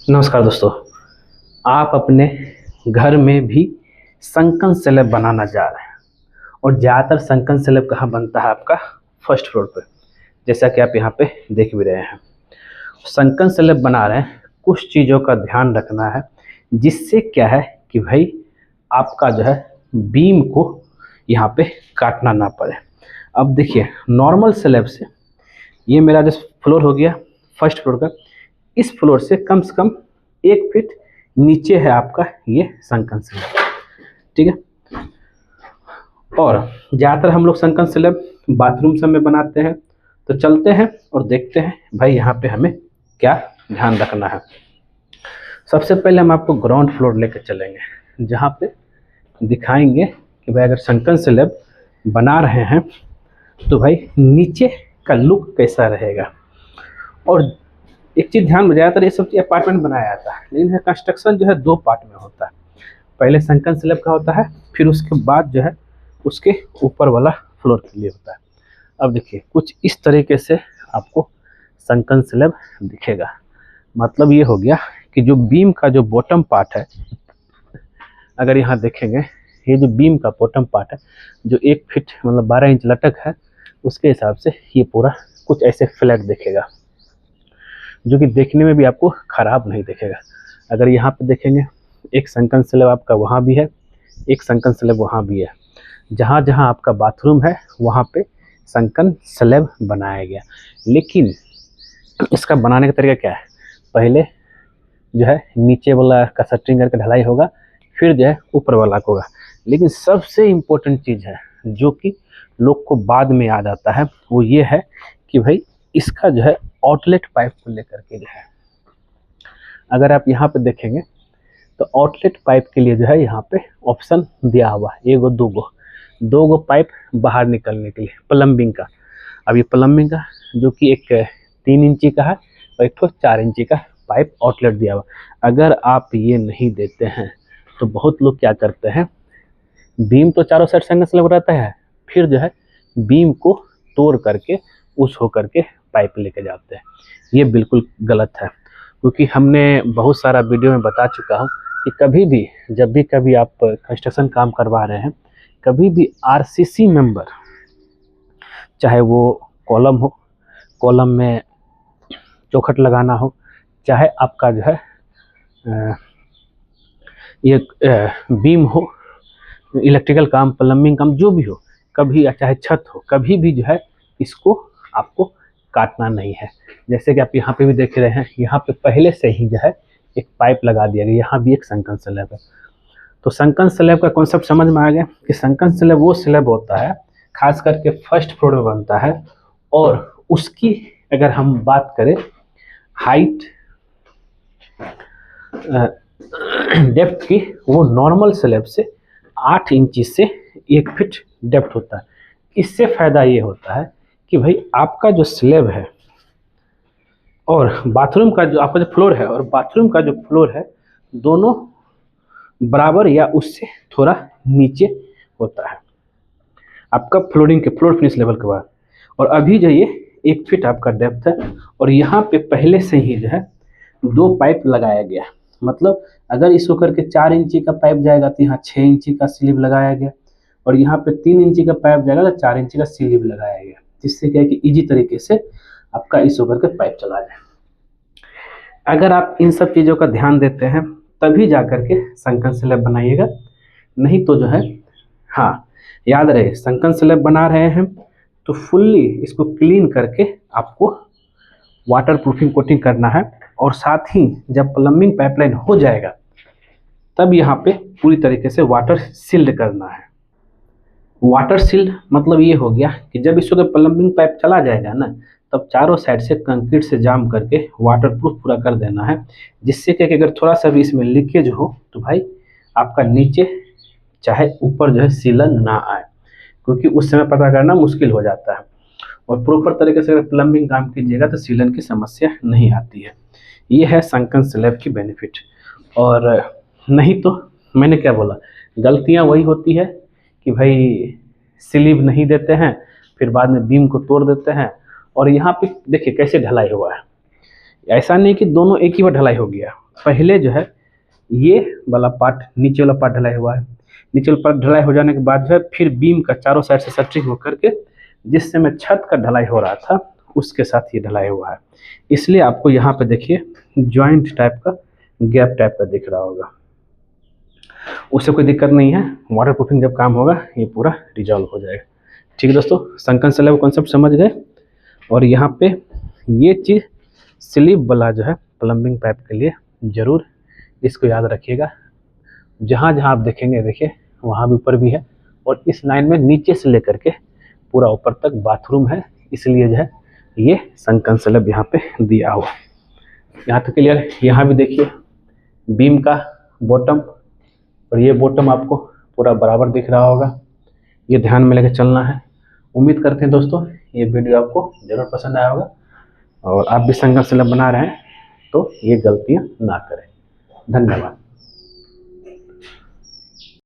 नमस्कार दोस्तों। आप अपने घर में भी संकन स्लैब बनाना जा रहे हैं और ज़्यादातर संकन स्लैब कहाँ बनता है? आपका फर्स्ट फ्लोर पे, जैसा कि आप यहाँ पे देख भी रहे हैं। संकन स्लैब बना रहे हैं, कुछ चीज़ों का ध्यान रखना है जिससे क्या है कि भाई आपका जो है बीम को यहाँ पे काटना ना पड़े। अब देखिए, नॉर्मल स्लैब से ये मेरा जो फ्लोर हो गया फर्स्ट फ्लोर का, इस फ्लोर से कम 1 फीट नीचे है आपका ये संकन स्लैब, ठीक है। और ज़्यादातर हम लोग संकन स्लैब बाथरूम सब में बनाते हैं, तो चलते हैं और देखते हैं भाई यहाँ पे हमें क्या ध्यान रखना है। सबसे पहले हम आपको ग्राउंड फ्लोर लेकर चलेंगे, जहाँ पे दिखाएंगे कि भाई अगर संकन स्लैब बना रहे हैं तो भाई नीचे का लुक कैसा रहेगा। और एक चीज़ ध्यान में, ज़्यादातर ये सब अपार्टमेंट बनाया जाता है, लेकिन कंस्ट्रक्शन जो है 2 पार्ट में होता है। पहले संकन स्लैब का होता है, फिर उसके बाद जो है उसके ऊपर वाला फ्लोर के लिए होता है। अब देखिए, कुछ इस तरीके से आपको संकन स्लैब दिखेगा। मतलब ये हो गया कि जो बीम का जो बॉटम पार्ट है, अगर यहाँ देखेंगे, ये जो बीम का बॉटम पार्ट है जो 1 फीट मतलब 12 इंच लटक है, उसके हिसाब से ये पूरा कुछ ऐसे फ्लैट दिखेगा, जो कि देखने में भी आपको ख़राब नहीं दिखेगा। अगर यहाँ पे देखेंगे, एक संकन स्लैब आपका वहाँ भी है, एक संकन स्लैब वहाँ भी है। जहाँ जहाँ आपका बाथरूम है वहाँ पे संकन स्लैब बनाया गया। लेकिन इसका बनाने का तरीका क्या है? पहले जो है नीचे वाला का शटरिंग करके ढलाई होगा, फिर जो है ऊपर वाला को होगा। लेकिन सबसे इम्पोर्टेंट चीज़ है जो कि लोग को बाद में याद आता है, वो ये है कि भाई इसका जो है आउटलेट पाइप को लेकर के जो है, अगर आप यहाँ पे देखेंगे तो आउटलेट पाइप के लिए जो है यहाँ पे ऑप्शन दिया हुआ है, 1 दो गो पाइप बाहर निकलने के लिए प्लम्बिंग का। अब ये प्लम्बिंग का जो कि एक 3 इंची का है और एक 4 इंची का पाइप आउटलेट दिया हुआ। अगर आप ये नहीं देते हैं तो बहुत लोग क्या करते हैं, बीम तो चारों साइड संकन स्लैब रहता है, फिर जो है बीम को तोड़ करके उस हो करके पाइप लेके जाते हैं। ये बिल्कुल गलत है, क्योंकि हमने बहुत सारा वीडियो में बता चुका हूँ कि कभी भी जब भी कभी आप कंस्ट्रक्शन काम करवा रहे हैं, कभी भी आरसीसी मेंबर, चाहे वो कॉलम में चौखट लगाना हो, चाहे आपका जो है ये बीम हो, इलेक्ट्रिकल काम, प्लम्बिंग काम, जो भी हो, कभी चाहे छत हो, कभी भी जो है इसको आपको काटना नहीं है। जैसे कि आप यहाँ पे भी देख रहे हैं, यहाँ पे पहले से ही जो है एक पाइप लगा दिया गया, यहाँ भी एक संकन स्लैब है। तो संकन स्लैब का कॉन्सेप्ट समझ में आ गया कि संकन स्लैब वो स्लैब होता है, खास करके फर्स्ट फ्लोर में बनता है, और उसकी अगर हम बात करें हाइट डेप्थ की, वो नॉर्मल स्लैब से 8 इंची से 1 फीट डेप्थ होता है। इससे फ़ायदा ये होता है कि भाई आपका जो स्लैब है और बाथरूम का जो आपका जो फ्लोर है और बाथरूम का जो फ्लोर है, दोनों बराबर या उससे थोड़ा नीचे होता है आपका फ्लोरिंग के फ्लोर फिनिश लेवल के बाद। और अभी जो ये 1 फीट आपका डेप्थ है, और यहाँ पे पहले से ही जो है 2 पाइप लगाया गया। मतलब अगर इस होकर के 4 इंची का पाइप जाएगा तो यहाँ 6 इंची का स्लीव लगाया गया, और यहाँ पे 3 इंची का पाइप जाएगा तो 4 इंची का स्लीव लगाया गया, जिससे क्या है कि इजी तरीके से आपका इस होकर के पाइप चला जाए। अगर आप इन सब चीज़ों का ध्यान देते हैं तभी जा कर के संकन स्लैब बनाइएगा, नहीं तो जो है, हाँ याद रहे, संकन स्लैब बना रहे हैं तो फुल्ली इसको क्लीन करके आपको वाटर प्रूफिंग कोटिंग करना है। और साथ ही जब प्लम्बिंग पाइपलाइन हो जाएगा तब यहाँ पे पूरी तरीके से वाटर सील्ड करना है। वाटर सील्ड मतलब ये हो गया कि जब इसको प्लम्बिंग पाइप चला जाएगा ना, तब चारों साइड से कंक्रीट से जाम करके वाटर प्रूफ पूरा कर देना है, जिससे कि अगर थोड़ा सा भी इसमें लीकेज हो तो भाई आपका नीचे चाहे ऊपर जो है सीलन ना आए, क्योंकि उस समय पता करना मुश्किल हो जाता है। और प्रॉपर तरीके से अगर प्लम्बिंग काम कीजिएगा तो सीलन की समस्या नहीं आती है। ये है संकन स्लैब की बेनिफिट। और नहीं तो मैंने क्या बोला, गलतियां वही होती है कि भाई स्लीव नहीं देते हैं, फिर बाद में बीम को तोड़ देते हैं। और यहाँ पे देखिए कैसे ढलाई हुआ है, ऐसा नहीं कि दोनों एक ही बार ढलाई हो गया, पहले जो है ये वाला पार्ट, नीचे वाला पार्ट ढलाई हुआ है। नीचे वाला पार्ट ढलाई हो जाने के बाद जो है फिर बीम का चारों साइड से शटरिंग होकर के जिससे में छत का ढलाई हो रहा था उसके साथ ये ढलाई हुआ है। इसलिए आपको यहाँ पे देखिए जॉइंट टाइप का, गैप टाइप का दिख रहा होगा। उससे कोई दिक्कत नहीं है, वाटर प्रूफिंग जब काम होगा ये पूरा रिजॉल्व हो जाएगा। ठीक है दोस्तों, संकन स्लैब कॉन्सेप्ट समझ गए। और यहाँ पे ये चीज़ स्लिप वाला जो है प्लम्बिंग पाइप के लिए ज़रूर इसको याद रखिएगा। जहाँ जहाँ आप देखेंगे, देखिए वहाँ भी ऊपर भी है, और इस लाइन में नीचे से लेकर के पूरा ऊपर तक बाथरूम है, इसलिए जो है ये संकन स्लैब यहाँ पे दिया हुआ। यहाँ तक क्लियर है। यहाँ भी देखिए बीम का बॉटम, और ये बॉटम आपको पूरा बराबर दिख रहा होगा, ये ध्यान में लेकर चलना है। उम्मीद करते हैं दोस्तों ये वीडियो आपको ज़रूर पसंद आया होगा, और आप भी संकन स्लैब बना रहे हैं तो ये गलतियाँ ना करें। धन्यवाद।